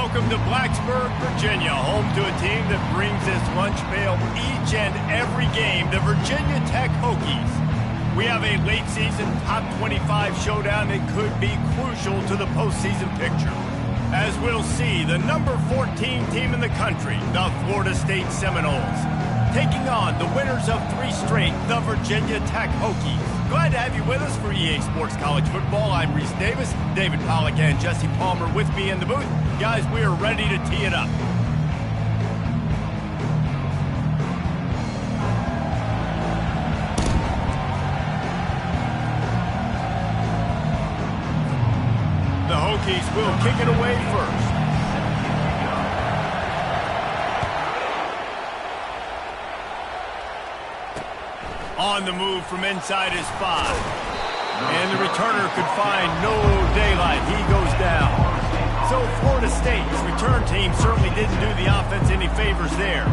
Welcome to Blacksburg, Virginia, home to a team that brings its lunch pail each and every game, the Virginia Tech Hokies. We have a late-season top 25 showdown that could be crucial to the postseason picture. As we'll see, the number 14 team in the country, the Florida State Seminoles, taking on the winners of 3 straight, the Virginia Tech Hokies. Glad to have you with us for EA Sports College Football. I'm Reese Davis, David Pollack and Jesse Palmer with me in the booth. Guys, we are ready to tee it up. The Hokies will kick it away first. On the move from inside his 5. And the returner could find no daylight. He goes down. So Florida State's return team certainly didn't do the offense any favors there.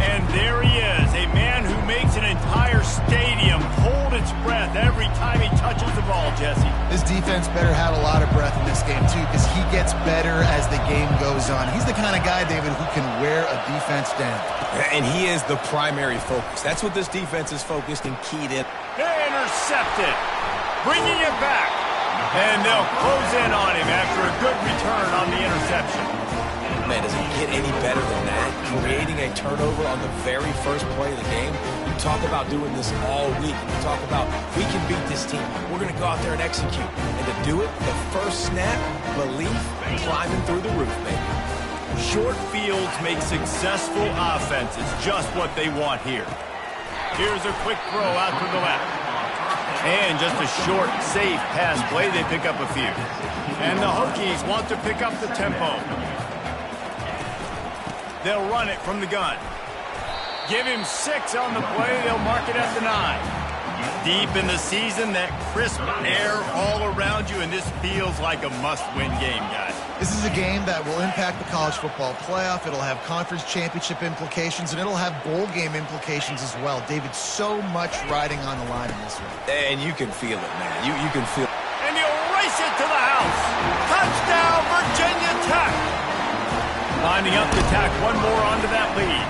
And there he is, a man who makes an entire stadium hold its breath every time he touches the ball, Jesse. This defense better have a lot of breath in this game, too, because he gets better as the game goes on. He's the kind of guy, David, who can wear a defense down. And he is the primary focus. That's what this defense is focused and keyed in. Intercepted, bringing it back. And they'll close in on him after a good return on the interception. Man, does it get any better than that? Creating a turnover on the very first play of the game. You talk about doing this all week. You talk about, we can beat this team. We're going to go out there and execute. And to do it, the first snap, belief, climbing through the roof, baby. Short fields make successful offenses just what they want here. Here's a quick throw out to the left. And just a short, safe pass play, they pick up a few. And the Hokies want to pick up the tempo. They'll run it from the gun. Give him 6 on the play. They'll mark it at the 9. Deep in the season, that crisp air all around you, and this feels like a must-win game, guys. This is a game that will impact the college football playoff. It'll have conference championship implications, and it'll have bowl game implications as well. David, so much riding on the line in this one. And you can feel it, man. You can feel it. And he'll race it to the house. Touchdown, Virginia Tech. Lining up to tack one more onto that lead.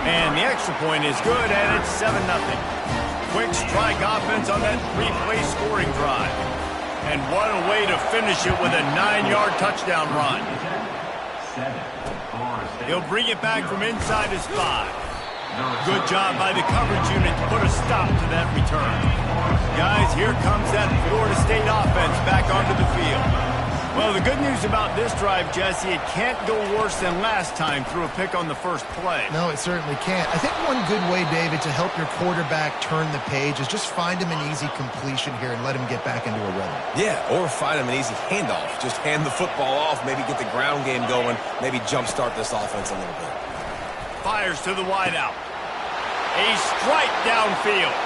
And the extra point is good, and it's 7-0. Quick strike offense on that 3-play scoring drive. And what a way to finish it with a 9-yard touchdown run. He'll bring it back from inside his 5. Good job by the coverage unit to put a stop to that return. Guys, here comes that Florida State offense back onto the field. Well, the good news about this drive, Jesse, it can't go worse than last time through a pick on the first play. No, it certainly can't. I think one good way, David, to help your quarterback turn the page is just find him an easy completion here and let him get back into a rhythm. Yeah, or find him an easy handoff. Just hand the football off, maybe get the ground game going, maybe jumpstart this offense a little bit. Fires to the wideout. A strike downfield.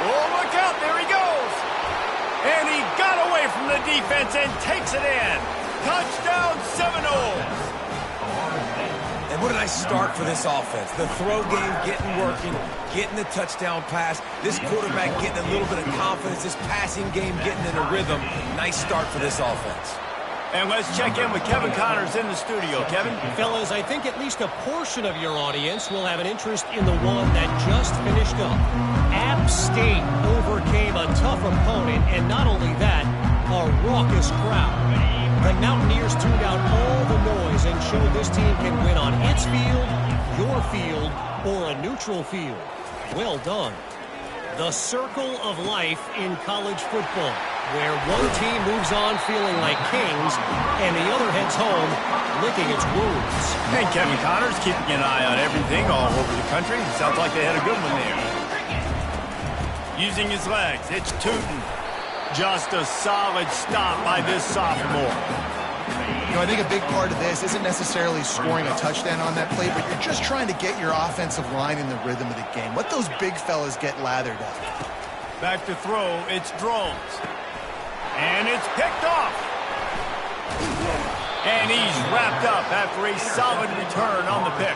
Oh, look out, there he goes. And he got away from the defense and takes it in. Touchdown, Seminoles. And what a nice start for this offense. The throw game getting working, getting the touchdown pass. This quarterback getting a little bit of confidence. This passing game getting in a rhythm. Nice start for this offense. And let's check in with Kevin Connors in the studio. Kevin? Fellas, I think at least a portion of your audience will have an interest in the one that just finished up. App State overcame a tough opponent, and not only that, a raucous crowd. The Mountaineers tuned out all the noise and showed this team can win on its field, your field, or a neutral field. Well done. The circle of life in college football, where one team moves on feeling like kings and the other heads home licking its wounds. And Kevin Connors keeping an eye on everything all over the country. Sounds like they had a good one there. Using his legs, it's Tootin. Just a solid stop by this sophomore. You know, I think a big part of this isn't necessarily scoring a touchdown on that play, but you're just trying to get your offensive line in the rhythm of the game. Let those big fellas get lathered up. Back to throw, it's Drones. And it's picked off. And he's wrapped up after a solid return on the pick.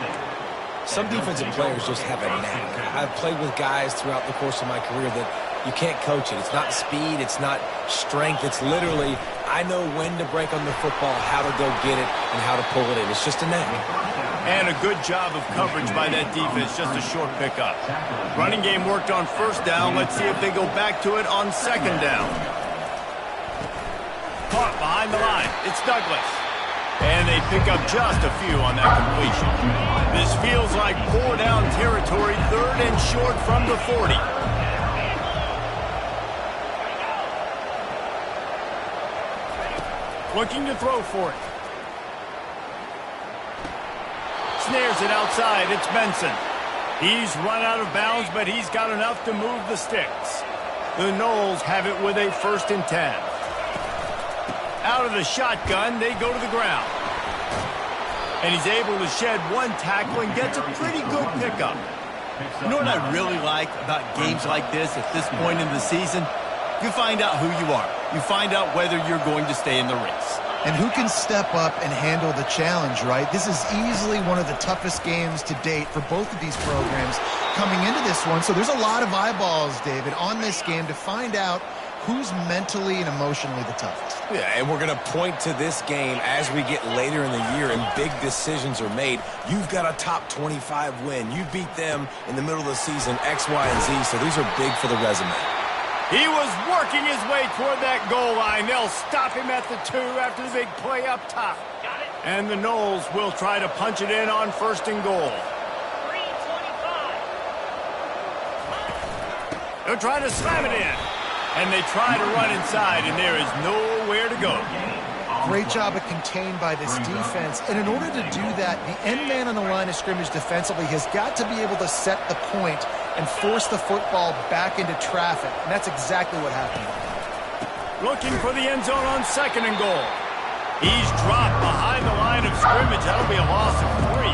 Some defensive players just have a knack. I've played with guys throughout the course of my career that You can't coach it. It's not speed. It's not strength. It's literally, I know when to break on the football, how to go get it, and how to pull it in. It's just a knack. And a good job of coverage by that defense, just a short pickup. Running game worked on first down. Let's see if they go back to it on second down. Caught behind the line. It's Douglas. And they pick up just a few on that completion. This feels like 4-down territory, 3rd and short from the 40. Looking to throw for it. Snares it outside. It's Benson. He's run out of bounds, but he's got enough to move the sticks. The Noles have it with a 1st and 10. Out of the shotgun, they go to the ground. And he's able to shed one tackle and gets a pretty good pickup. You know what I really like about games like this at this point in the season? You find out who you are. You find out whether you're going to stay in the race. And who can step up and handle the challenge, right? This is easily one of the toughest games to date for both of these programs coming into this one. So there's a lot of eyeballs, David, on this game to find out who's mentally and emotionally the toughest. Yeah, and we're going to point to this game as we get later in the year and big decisions are made. You've got a top 25 win. You beat them in the middle of the season, X, Y, and Z, so these are big for the resume. He was working his way toward that goal line. They'll stop him at the 2 after the big play up top. And the Noles will try to punch it in on 1st and goal. They'll try to slam it in. And they try to run inside, and there is nowhere to go. Great job of contained by this defense. And in order to do that, the end man on the line of scrimmage defensively has got to be able to set the point and force the football back into traffic. And that's exactly what happened. Looking for the end zone on 2nd and goal. He's dropped behind the line of scrimmage. That'll be a loss of 3.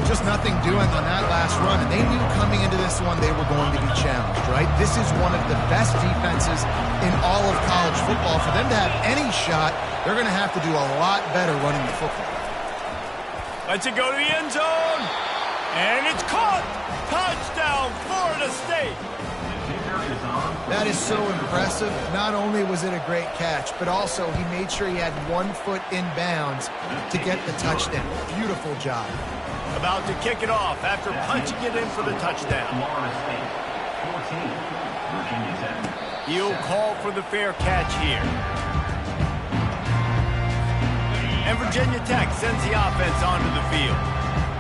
Just nothing doing on that last run, and they knew coming into this one they were going to be challenged, right? This is one of the best defenses in all of college football. For them to have any shot, they're going to have to do a lot better running the football. Lets it go to the end zone, and it's caught! Touchdown, Florida State! That is so impressive. Not only was it a great catch, but also he made sure he had 1 foot in bounds to get the touchdown. Beautiful job. About to kick it off after punching it in for the touchdown. He'll call for the fair catch here. And Virginia Tech sends the offense onto the field.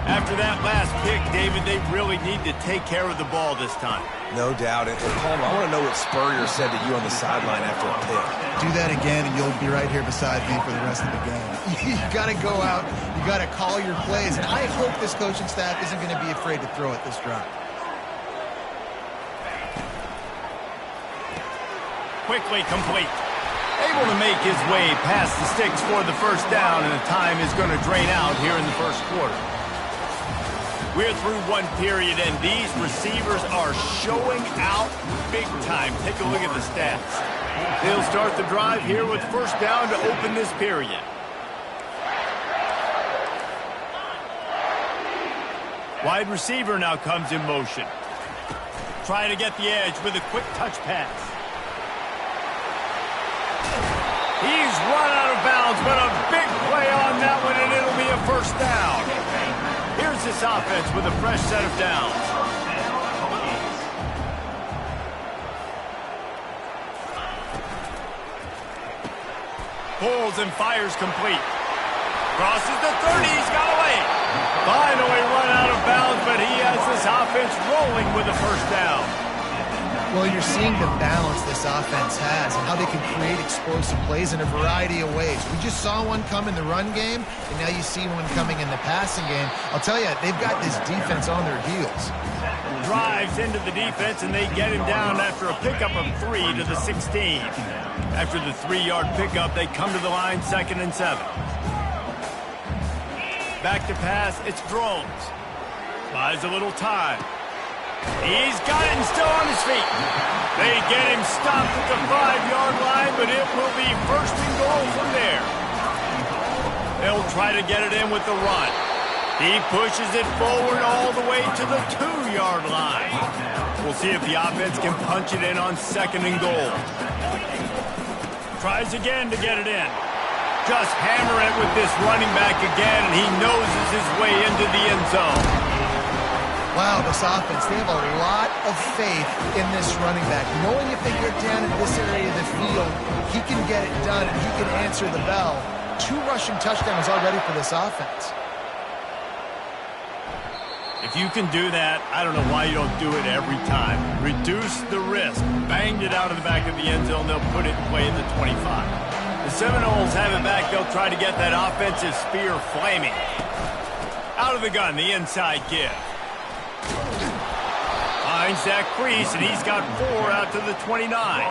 After that last pick, David, they really need to take care of the ball this time. No doubt. And Palmer, I want to know what Spurrier said to you on the sideline after a pick. Do that again, and you'll be right here beside me for the rest of the game. You got to go out. You got to call your plays. And I hope this coaching staff isn't going to be afraid to throw it this drive. Quickly complete. Able to make his way past the sticks for the 1st down, and the time is going to drain out here in the 1st quarter. We're through 1 period, and these receivers are showing out big time. Take a look at the stats. They'll start the drive here with 1st down to open this period. Wide receiver now comes in motion. Trying to get the edge with a quick touch pass. He's run out of bounds, but a big play on that one, and it'll be a 1st down. Here's this offense with a fresh set of downs. Pulls and fires complete. Crosses the 30, he's got away. Finally run out of bounds, but he has this offense rolling with a 1st down. Well, you're seeing the balance this offense has and how they can create explosive plays in a variety of ways. We just saw one come in the run game, and now you see one coming in the passing game. I'll tell you, they've got this defense on their heels. Drives into the defense, and they get him down after a pickup of 3 to the 16. After the 3-yard pickup, they come to the line 2nd and 7. Back to pass, it's Drones. Buys a little time. He's got it and still on his feet. They get him stopped at the 5-yard line, but it will be 1st and goal from there. They'll try to get it in with the run. He pushes it forward all the way to the 2-yard line. We'll see if the offense can punch it in on 2nd and goal. Tries again to get it in. Just hammer it with this running back again, and he noses his way into the end zone. Wow, this offense, they have a lot of faith in this running back. Knowing if they get down in this area of the field, he can get it done and he can answer the bell. 2 rushing touchdowns already for this offense. If you can do that, I don't know why you don't do it every time. Reduce the risk. Banged it out of the back of the end zone. They'll put it in play in the 25. The Seminoles have it back. They'll try to get that offensive spear flaming. Out of the gun, the inside give. Finds that crease, and he's got 4 out to the 29.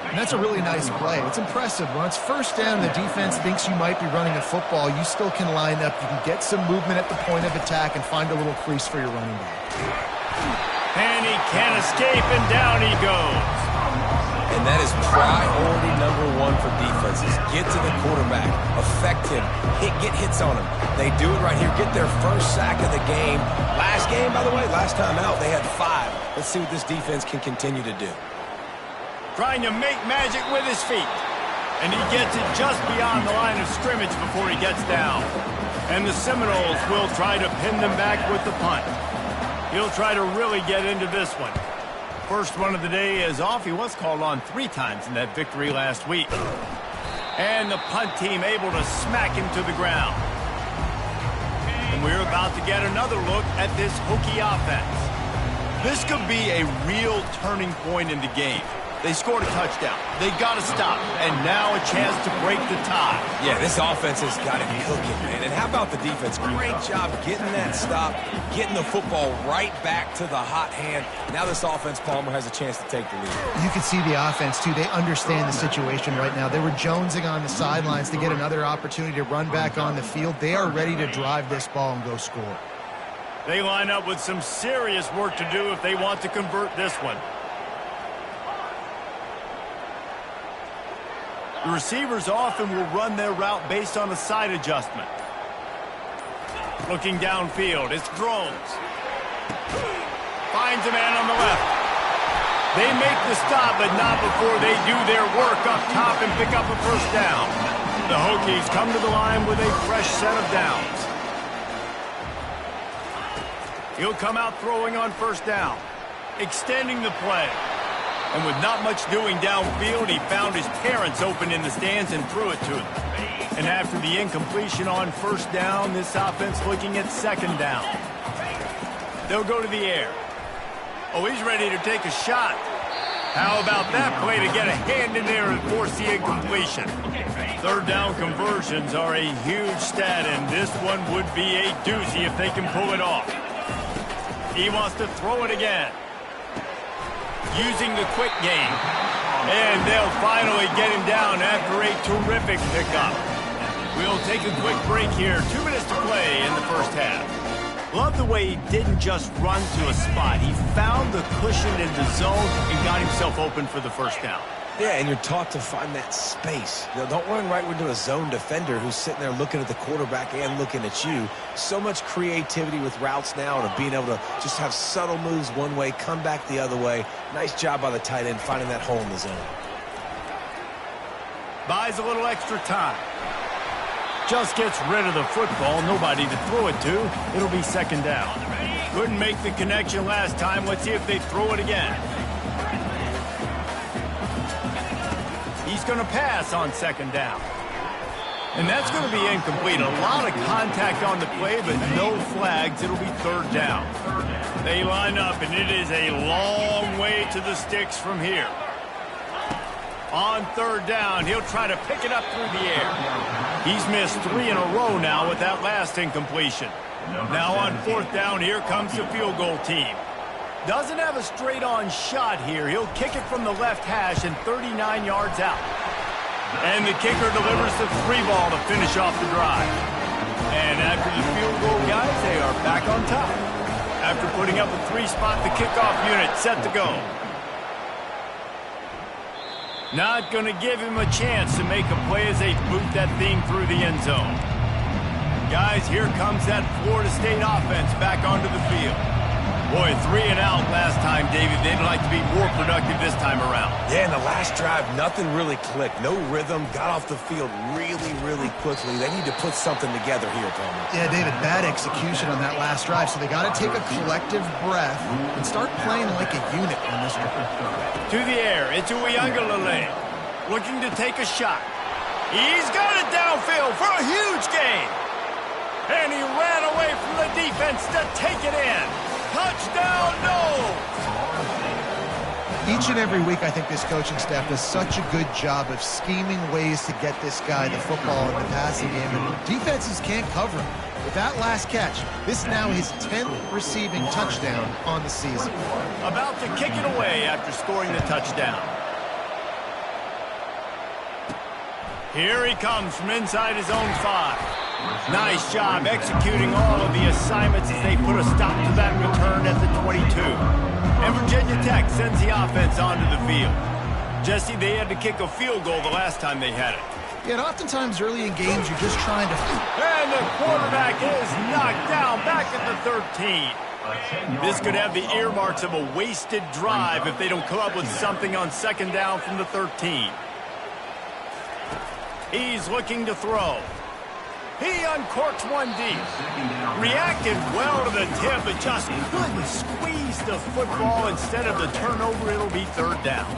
And that's a really nice play. It's impressive. When it's first down, the defense thinks you might be running a football. You still can line up. You can get some movement at the point of attack and find a little crease for your running back. And he can't escape, and down he goes. And that is priority number 1 for defenses. Get to the quarterback. Affect him. Get hits on him. They do it right here. Get their first sack of the game. Last game, by the way, last time out, they had 5. Let's see what this defense can continue to do. Trying to make magic with his feet. And he gets it just beyond the line of scrimmage before he gets down. And the Seminoles will try to pin them back with the punt. He'll try to really get into this one. First one of the day is off. He was called on 3 times in that victory last week. And the punt team able to smack him to the ground. And we're about to get another look at this Hokie offense. This could be a real turning point in the game. They scored a touchdown. They got to stop. And now a chance to break the tie. Yeah, this offense has got it cooking, man. And how about the defense? Great job getting that stop, getting the football right back to the hot hand. Now this offense, Palmer, has a chance to take the lead. You can see the offense, too. They understand the situation right now. They were jonesing on the sidelines to get another opportunity to run back on the field. They are ready to drive this ball and go score. They line up with some serious work to do if they want to convert this one. The receivers often will run their route based on a side adjustment. Looking downfield, it's Drones. Finds a man on the left. They make the stop, but not before they do their work up top and pick up a first down. The Hokies come to the line with a fresh set of downs. He'll come out throwing on first down, extending the play. And with not much doing downfield, he found his parents open in the stands and threw it to them. And after the incompletion on first down, this offense looking at 2nd down. They'll go to the air. Oh, he's ready to take a shot. How about that play to get a hand in there and force the incompletion? 3rd down conversions are a huge stat, and this one would be a doozy if they can pull it off. He wants to throw it again. Using the quick game. And they'll finally get him down after a terrific pickup. We'll take a quick break here. 2 minutes to play in the first half. Love the way he didn't just run to a spot. He found the cushion in the zone and got himself open for the first down. Yeah, and you're taught to find that space. You know, don't run right into a zone defender who's sitting there looking at the quarterback and looking at you. So much creativity with routes now and being able to just have subtle moves one way, come back the other way. Nice job by the tight end finding that hole in the zone. Buys a little extra time. Just gets rid of the football. Nobody to throw it to. It'll be 2nd down. Couldn't make the connection last time. Let's see if they throw it again. He's going to pass on 2nd down. And that's going to be incomplete. A lot of contact on the play, but no flags. It'll be 3rd down. They line up, and it is a long way to the sticks from here. On 3rd down, he'll try to pick it up through the air. He's missed 3 in a row now with that last incompletion. Now on 4th down, here comes the field goal team. Doesn't have a straight-on shot here. He'll kick it from the left hash and 39 yards out. And the kicker delivers the 3 ball to finish off the drive. And after the field goal, guys, they are back on top. After putting up a 3-spot, the kickoff unit set to go. Not going to give him a chance to make a play as they boot that thing through the end zone. Guys, here comes that Florida State offense back onto the field. Boy, 3 and out last time, David. They'd like to be more productive this time around. Yeah, in the last drive, nothing really clicked. No rhythm. Got off the field really, really quickly. They need to put something together here, Palmer. Yeah, David, bad execution on that last drive, so they got to take a collective breath and start playing like a unit on this drive. To the air, it's Uiagalelei, looking to take a shot. He's got it downfield for a huge gain. And he ran away from the defense to take it in. Touchdown, no! Each and every week, I think this coaching staff does such a good job of scheming ways to get this guy the football in the passing game, and defenses can't cover him. With that last catch, this is now his 10th receiving touchdown on the season. About to kick it away after scoring the touchdown. Here he comes from inside his own 5. Nice job executing all of the assignments as they put a stop to that return at the 22. And Virginia Tech sends the offense onto the field. Jesse, they had to kick a field goal the last time they had it. Yeah, and oftentimes early in games, you're just trying to... And the quarterback is knocked down back at the 13. This could have the earmarks of a wasted drive if they don't come up with something on second down from the 13. He's looking to throw. He uncorks one deep. Reacted well to the tip, but just couldn't squeeze the football. Instead of the turnover, it'll be third down.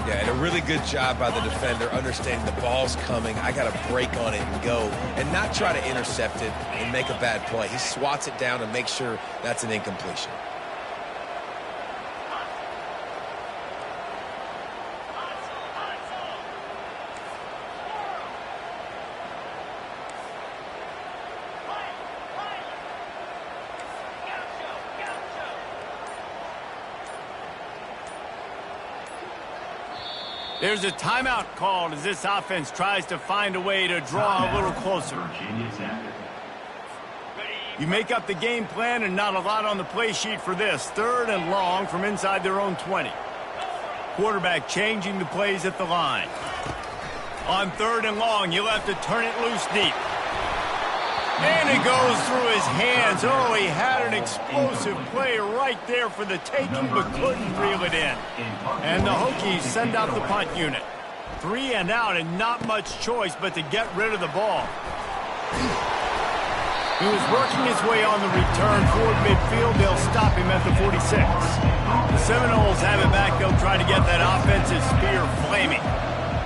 Yeah, and a really good job by the defender understanding the ball's coming. I got to break on it and go and not try to intercept it and make a bad play. He swats it down and makes sure that's an incompletion. There's a timeout called as this offense tries to find a way to draw a little closer. You make up the game plan and not a lot on the play sheet for this. 3rd and long from inside their own 20. Quarterback changing the plays at the line. On 3rd and long, you'll have to turn it loose deep. And it goes through his hands. Oh, he had an explosive play right there for the taking, but couldn't reel it in. And the Hokies send out the punt unit. 3 and out, and not much choice but to get rid of the ball. He was working his way on the return toward midfield. They'll stop him at the 46. The Seminoles have it back. They'll try to get that offensive spear flaming.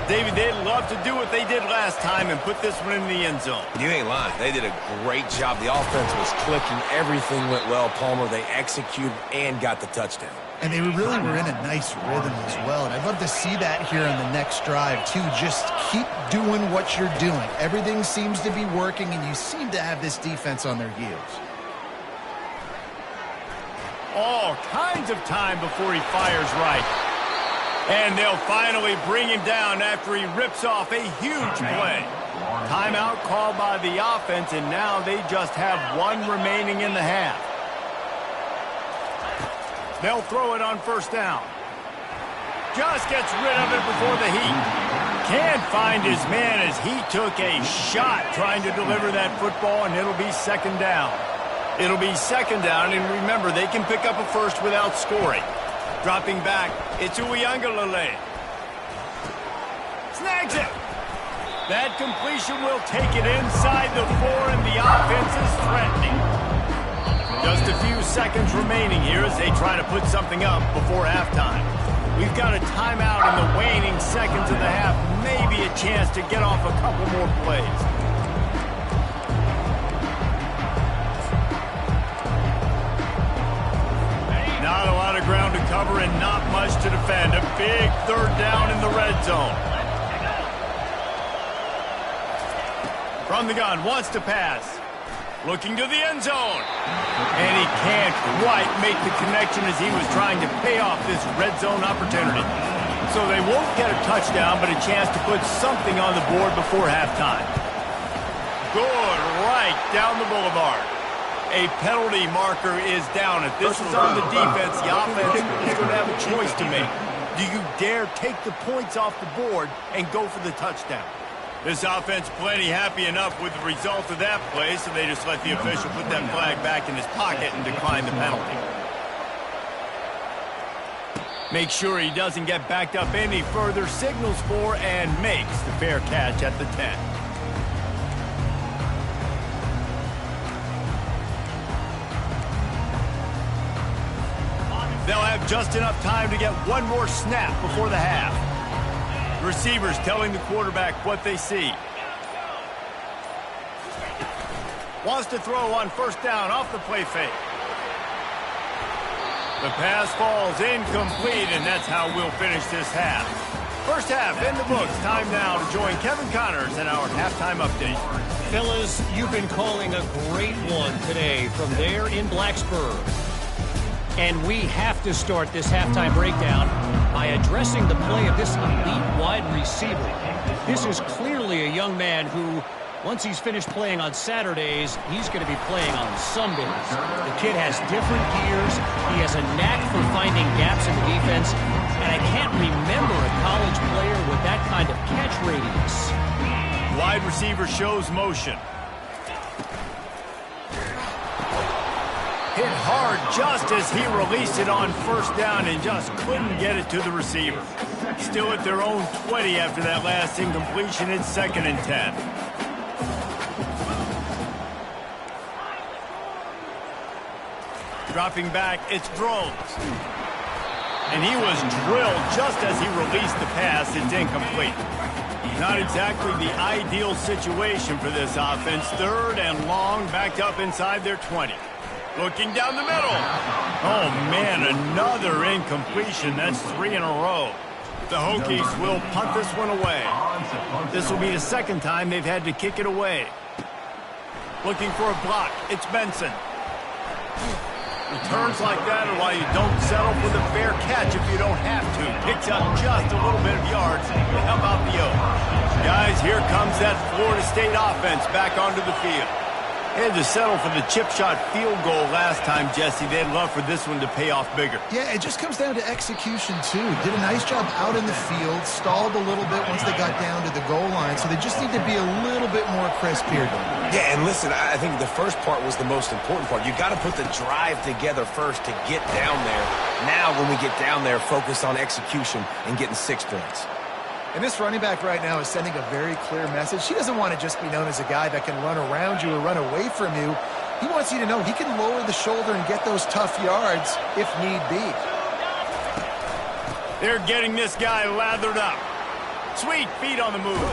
David, they'd love to do what they did last time and put this one in the end zone. You ain't lying. They did a great job. The offense was clicking. Everything went well, Palmer. They executed and got the touchdown. And they really were in a nice rhythm as well. And I'd love to see that here in the next drive, too. Just keep doing what you're doing. Everything seems to be working, and you seem to have this defense on their heels. All kinds of time before he fires right. And they'll finally bring him down after he rips off a huge play. Timeout called by the offense, and now they just have 1 remaining in the half. They'll throw it on 1st down. Just gets rid of it before the heat. Can't find his man as he took a shot trying to deliver that football, and it'll be 2nd down. It'll be 2nd down, and remember, they can pick up a first without scoring. Dropping back, it's Uiagalelei. Snags it. That completion will take it inside the 4, and the offense is threatening. Just a few seconds remaining here as they try to put something up before halftime. We've got a timeout in the waning seconds of the half. Maybe a chance to get off a couple more plays. Not a lot of ground to cover and not much to defend. A big 3rd down in the red zone. From the gun, wants to pass. Looking to the end zone. And he can't quite make the connection as he was trying to pay off this red zone opportunity. So they won't get a touchdown, but a chance to put something on the board before halftime. Good right down the boulevard. A penalty marker is down. If this is on the defense, the offense is going to have a choice to make. Do you dare take the points off the board and go for the touchdown? This offense plenty happy enough with the result of that play, so they just let the official put that flag back in his pocket and decline the penalty. Makes sure he doesn't get backed up any further, signals for and makes the fair catch at the 10. They'll have just enough time to get one more snap before the half. Receivers telling the quarterback what they see. Wants to throw on first down off the play fake. The pass falls incomplete, and that's how we'll finish this half. First half in the books. Time now to join Kevin Connors in our halftime update. Fellas, you've been calling a great one today from there in Blacksburg. And we have to start this halftime breakdown by addressing the play of this elite wide receiver. This is clearly a young man who, once he's finished playing on Saturdays, he's going to be playing on Sundays. The kid has different gears. He has a knack for finding gaps in the defense. And I can't remember a college player with that kind of catch radius. Wide receiver shows motion. Hit hard just as he released it on first down and just couldn't get it to the receiver. Still at their own 20 after that last incompletion. It's 2nd and 10. Dropping back, it's Drones. And he was drilled just as he released the pass. It's incomplete. Not exactly the ideal situation for this offense. 3rd and long, backed up inside their 20. Looking down the middle. Oh, man, another incompletion. That's 3 in a row. The Hokies will punt this one away. This will be the 2nd time they've had to kick it away. Looking for a block. It's Benson. Returns like that are why you don't settle for the fair catch if you don't have to. Picks up just a little bit of yards to help out the Oaks. Guys, here comes that Florida State offense back onto the field. They had to settle for the chip shot field goal last time, Jesse. They'd love for this one to pay off bigger. Yeah, it just comes down to execution, too. Did a nice job out in the field, stalled a little bit once they got down to the goal line, so they just need to be a little bit more crisp here. Yeah, and listen, I think the first part was the most important part. You got to put the drive together first to get down there. Now, when we get down there, focus on execution and getting 6 points. And this running back right now is sending a very clear message. He doesn't want to just be known as a guy that can run around you or run away from you. He wants you to know he can lower the shoulder and get those tough yards if need be. They're getting this guy lathered up. Sweet feet on the move.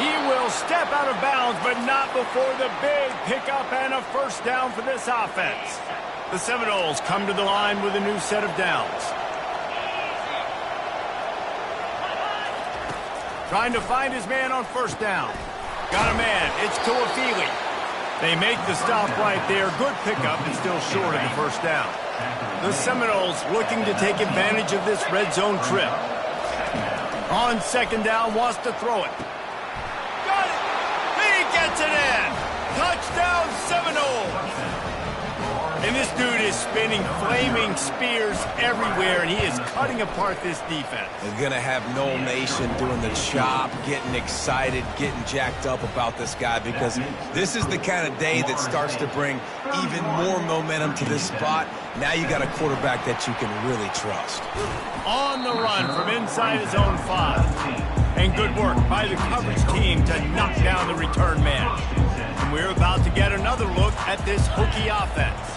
He will step out of bounds, but not before the big pickup and a first down for this offense. The Seminoles come to the line with a new set of downs. Trying to find his man on first down. Got a man. It's Tuafili. They make the stop right there. Good pickup and still short of the first down. The Seminoles looking to take advantage of this red zone trip. On 2nd down, wants to throw it. Got it. He gets it in. Touchdown Seminoles. And this dude is spinning flaming spears everywhere, and he is cutting apart this defense. They're going to have Noel Nation doing the chop, getting excited, getting jacked up about this guy, because this is the kind of day that starts to bring even more momentum to this spot. Now you got a quarterback that you can really trust. On the run from inside his own 5. And good work by the coverage team to knock down the return man. And we're about to get another look at this Hokie offense.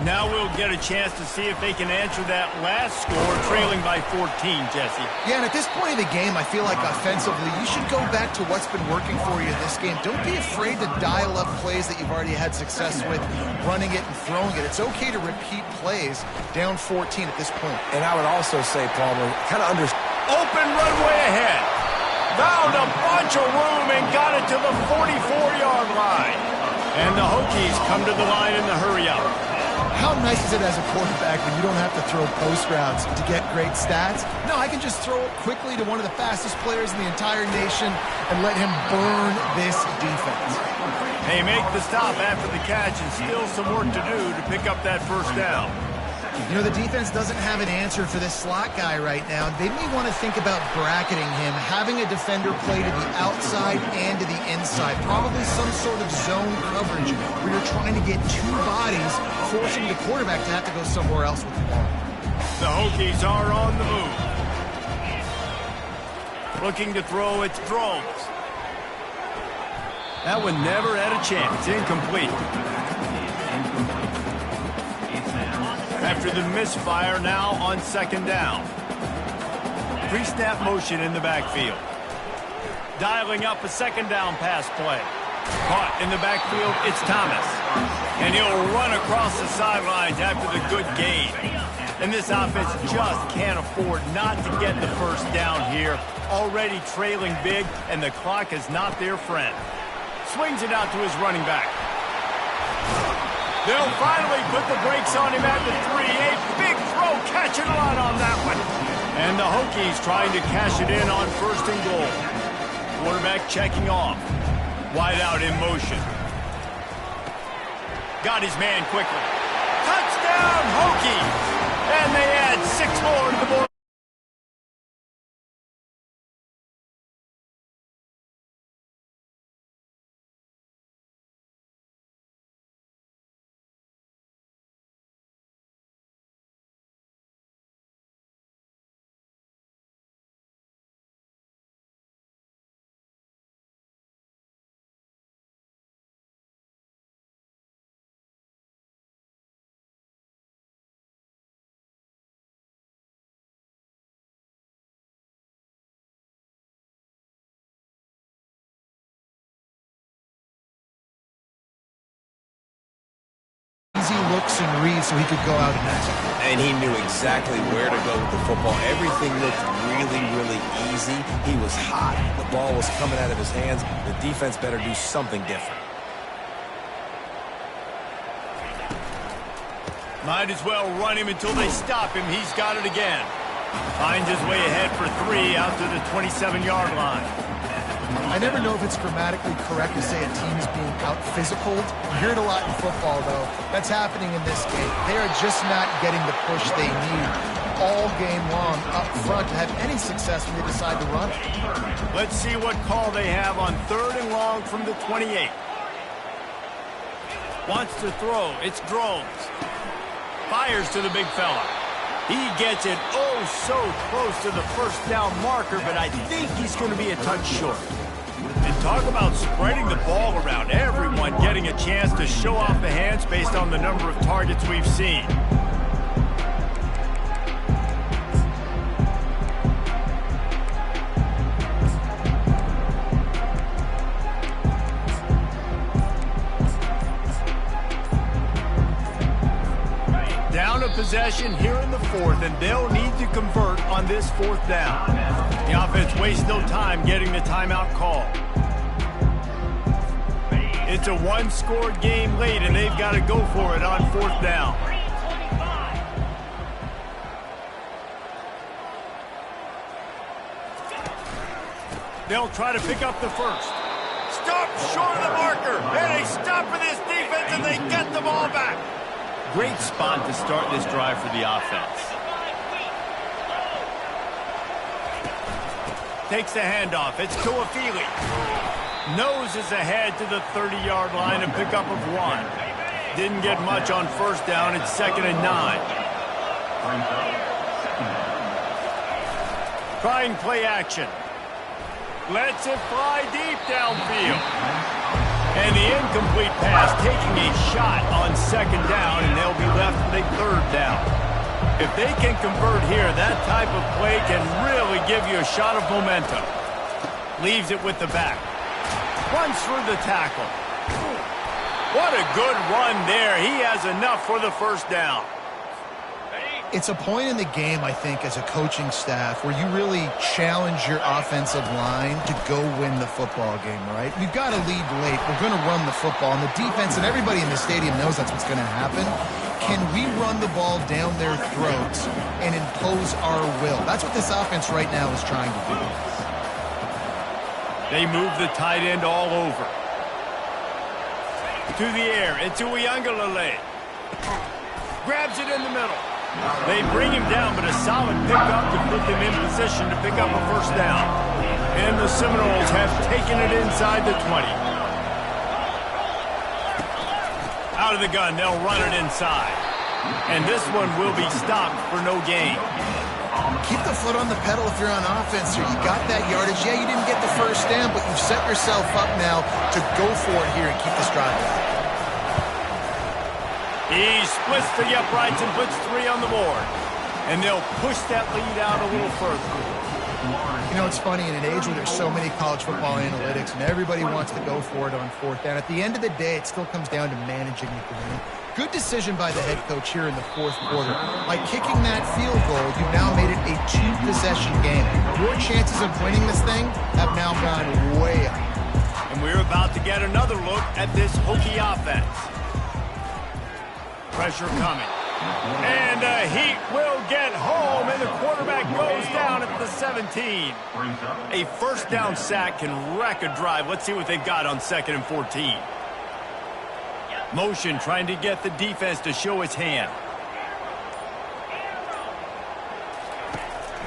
Now we'll get a chance to see if they can answer that last score, trailing by 14, Jesse. Yeah, and at this point of the game, I feel like offensively, you should go back to what's been working for you in this game. Don't be afraid to dial up plays that you've already had success with, running it and throwing it. It's okay to repeat plays down 14 at this point. And I would also say, Palmer, kind of understand. Open runway ahead. Found a bunch of room and got it to the 44-yard line. And the Hokies come to the line in the hurry-up. How nice is it as a quarterback when you don't have to throw post routes to get great stats? No, I can just throw it quickly to one of the fastest players in the entire nation and let him burn this defense. They make the stop after the catch and still some work to do to pick up that first down. You know, the defense doesn't have an answer for this slot guy right now. They may want to think about bracketing him, having a defender play to the outside and to the inside. Probably some sort of zone coverage where you're trying to get 2 bodies, forcing the quarterback to have to go somewhere else with the ball. The Hokies are on the move. Looking to throw, it's Drones. That one never had a chance. Incomplete. After the misfire, now on second down. Pre-snap motion in the backfield. Dialing up a second down pass play. Caught in the backfield, it's Thomas. And he'll run across the sidelines after the good gain. And this offense just can't afford not to get the first down here. Already trailing big, and the clock is not their friend. Swings it out to his running back. They'll finally put the brakes on him at the 3. A big throw, catching a lot on that one. And the Hokies trying to cash it in on first and goal. Quarterback checking off. Wide out in motion. Got his man quickly. Touchdown, Hokies! And they add 6 more to the board. Easy looks and reads so he could go out and execute. And he knew exactly where to go with the football. Everything looked really, really easy. He was hot. The ball was coming out of his hands. The defense better do something different. Might as well run him until they stop him. He's got it again. Finds his way ahead for 3 out to the 27-yard line. I never know if it's grammatically correct to say a team is being out-physicaled. You hear it a lot in football, though. That's happening in this game. They are just not getting the push they need all game long up front to have any success when they decide to run it. Let's see what call they have on 3rd and long from the 28. Wants to throw. It's Drones. Fires to the big fella. He gets it oh so close to the first down marker, but I think he's going to be a touch short. And talk about spreading the ball around. Everyone getting a chance to show off the hands based on the number of targets we've seen. Down a possession here in the 4th, and they'll need to convert on this 4th down. The offense wastes no time getting the timeout call. It's a one-score game late, and they've got to go for it on 4th down. They'll try to pick up the first. Stop short of the marker, and they stop for this defense, and they get the ball back. Great spot to start this drive for the offense. Takes the handoff. It's Tuafili. Noses ahead to the 30-yard line, a pickup of 1. Didn't get much on first down. It's 2nd and 9. Trying play action. Lets it fly deep downfield. And the incomplete pass taking a shot on 2nd down, and they'll be left with a 3rd down. If they can convert here, that type of play can really give you a shot of momentum. Leaves it with the back. Runs through the tackle. What a good run there. He has enough for the first down. It's a point in the game, I think, as a coaching staff where you really challenge your offensive line to go win the football game, right? We've got to lead late. We're going to run the football, and the defense and everybody in the stadium knows that's what's going to happen. Can we run the ball down their throats and impose our will? That's what this offense right now is trying to do. They move the tight end all over. To the air. It's Uiagalelei. Grabs it in the middle. They bring him down, but a solid pickup to put them in position to pick up a first down. And the Seminoles have taken it inside the 20. Out of the gun, they'll run it inside. And this one will be stopped for no gain. Keep the foot on the pedal if you're on offense here. You got that yardage. Yeah, you didn't get the first down, but you've set yourself up now to go for it here and keep this drive going. He splits the uprights and puts 3 on the board. And they'll push that lead out a little further. You know, it's funny, in an age where there's so many college football analytics and everybody wants to go for it on 4th down, at the end of the day, it still comes down to managing the game. Good decision by the head coach here in the 4th quarter. By kicking that field goal, you've now made it a 2-possession game. Your chances of winning this thing have now gone way up. And we're about to get another look at this Hokie offense. Pressure coming. And the Heat will get home, and the quarterback goes down at the 17. A first down sack can wreck a drive. Let's see what they've got on 2nd and 14. Motion trying to get the defense to show his hand.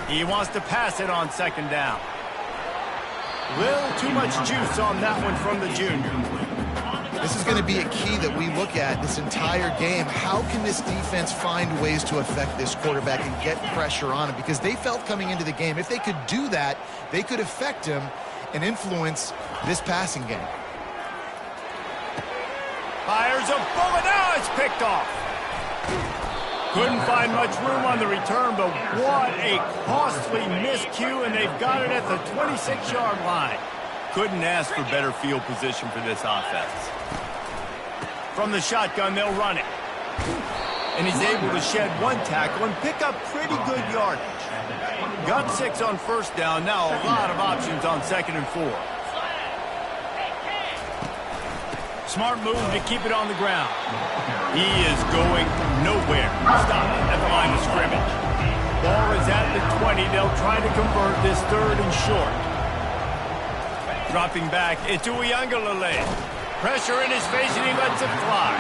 He wants to pass it on 2nd down. Little too much juice on that one from the junior. This is going to be a key that we look at this entire game. How can this defense find ways to affect this quarterback and get pressure on him? Because they felt coming into the game, if they could do that, they could affect him and influence this passing game. Fires a bullet. Now it's picked off. Couldn't find much room on the return, but what a costly miscue, and they've got it at the 26-yard line. Couldn't ask for better field position for this offense. From the shotgun, they'll run it. And he's able to shed 1 tackle and pick up pretty good yardage. Got 6 on 1st down. Now a lot of options on 2nd and 4. Smart move to keep it on the ground. He is going nowhere. Stop at the line of scrimmage. Ball is at the 20. They'll try to convert this 3rd and short. Dropping back, it's Uiagalelei. Pressure in his face, and he lets it fly.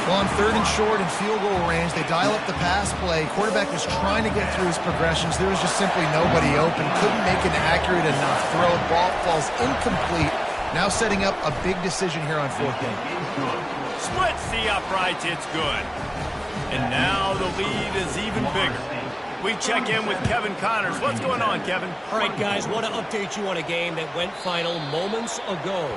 Well, on 3rd and short and field goal range, they dial up the pass play. Quarterback was trying to get through his progressions. There was just simply nobody open. Couldn't make an accurate enough throw. Ball falls incomplete. Now setting up a big decision here on 4th down. Splits the uprights, it's good. And now the lead is even bigger. We check in with Kevin Connors. What's going on, Kevin? All right, guys, want to update you on a game that went final moments ago.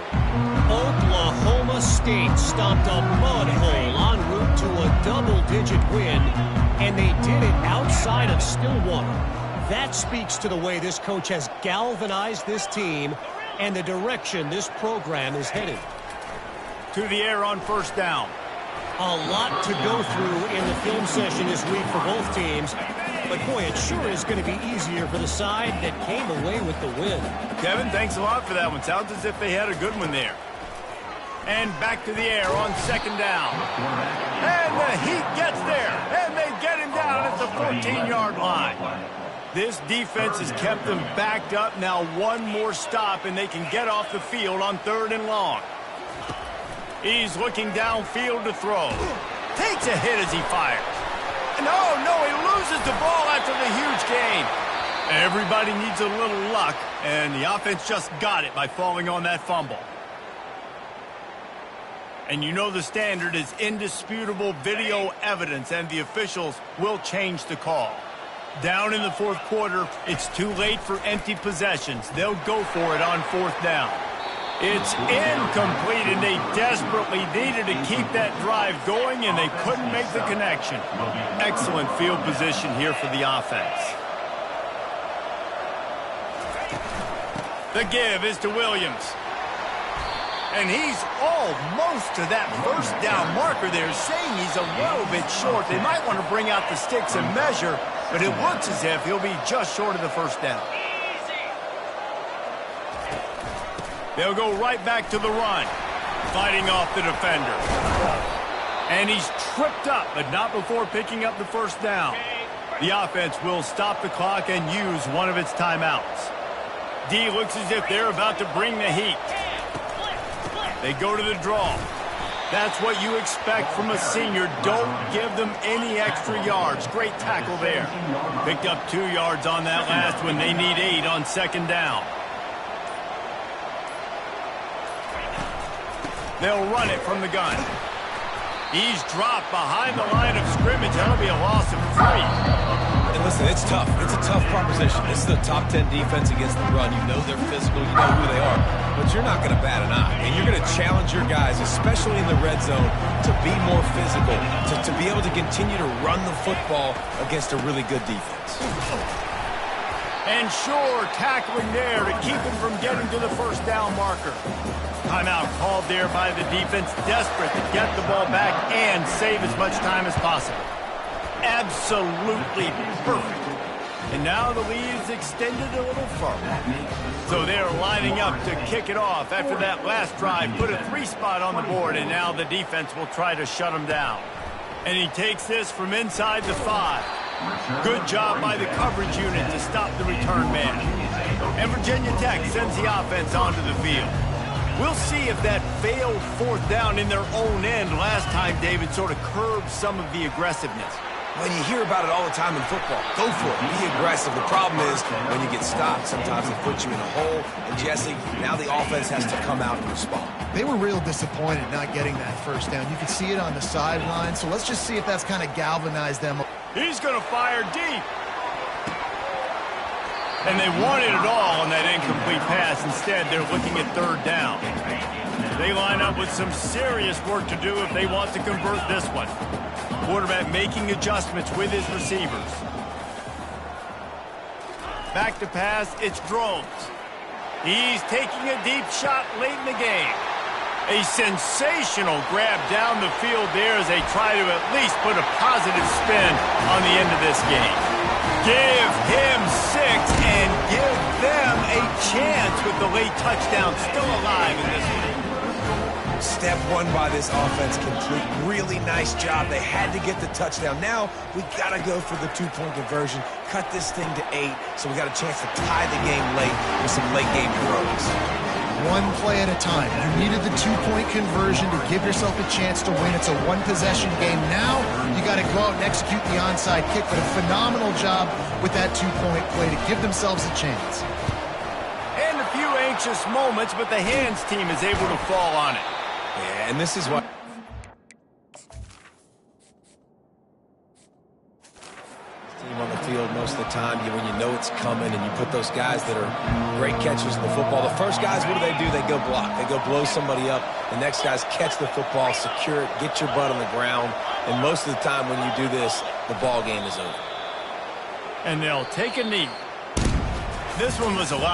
Oklahoma State stopped a mud hole en route to a double-digit win, and they did it outside of Stillwater. That speaks to the way this coach has galvanized this team and the direction this program is headed. To the air on 1st down. A lot to go through in the film session this week for both teams. But, boy, it sure is going to be easier for the side that came away with the win. Kevin, thanks a lot for that one. Sounds as if they had a good one there. And back to the air on 2nd down. And the Heat gets there. And they get him down at the 14-yard line. This defense has kept them backed up. Now 1 more stop, and they can get off the field on 3rd and long. He's looking downfield to throw. Takes a hit as he fires. No, he loses the ball after the huge gain. Everybody needs a little luck, and the offense just got it by falling on that fumble. And you know the standard is indisputable video evidence, and the officials will change the call. Down in the 4th quarter, it's too late for empty possessions. They'll go for it on 4th down. It's incomplete, and they desperately needed to keep that drive going, and they couldn't make the connection. Excellent field position here for the offense. The give is to Williams. And he's almost to that 1st down marker there, saying he's a little bit short. They might want to bring out the sticks and measure, but it looks as if he'll be just short of the 1st down. They'll go right back to the run, fighting off the defender. And he's tripped up, but not before picking up the 1st down. The offense will stop the clock and use one of its timeouts. D looks as if they're about to bring the heat. They go to the draw. That's what you expect from a senior. Don't give them any extra yards. Great tackle there. Picked up 2 yards on that last one. They need 8 on 2nd down. They'll run it from the gun. He's dropped behind the line of scrimmage. That'll be a loss of 3. And listen, it's tough. It's a tough proposition. This is a top 10 defense against the run. You know they're physical. You know who they are. But you're not going to bat an eye. And you're going to challenge your guys, especially in the red zone, to be more physical, to be able to continue to run the football against a really good defense. And Shore tackling there to keep him from getting to the first down marker. Timeout called there by the defense, desperate to get the ball back and save as much time as possible. Absolutely perfect. And now the lead is extended a little further. So they're lining up to kick it off after that last drive. Put a 3 spot on the board, and now the defense will try to shut him down. And he takes this from inside the 5. Good job by the coverage unit to stop the return man. And Virginia Tech sends the offense onto the field. We'll see if that failed 4th down in their own end last time, David, sort of curbed some of the aggressiveness. When you hear about it all the time in football, go for it. Be aggressive. The problem is when you get stopped, sometimes it puts you in a hole. And, Jesse, now the offense has to come out and respond. They were real disappointed not getting that first down. You could see it on the sideline. So let's just see if that's kind of galvanized them. He's going to fire deep. And they wanted it all on that incomplete pass. Instead, they're looking at 3rd down. They line up with some serious work to do if they want to convert this one. Quarterback making adjustments with his receivers. Back to pass, it's Drones. He's taking a deep shot late in the game. A sensational grab down the field there as they try to at least put a positive spin on the end of this game. Give him 6 and give them a chance with the late touchdown still alive in this one. Step 1 by this offense complete. Really nice job. They had to get the touchdown. Now we got to go for the 2-point conversion. Cut this thing to 8 so we got a chance to tie the game late with some late game heroics. One play at a time. You needed the 2-point conversion to give yourself a chance to win. It's a 1-possession game. Now you got to go out and execute the onside kick, but a phenomenal job with that 2-point play to give themselves a chance. And a few anxious moments, but the hands team is able to fall on it. Yeah, and this is what team on the field most of the time, when you know it's coming and you put those guys that are great catchers in the football. The first guys, what do? They go block. They go blow somebody up. The next guys catch the football, secure it, get your butt on the ground. And most of the time when you do this, the ball game is over. And they'll take a knee. This one was a lot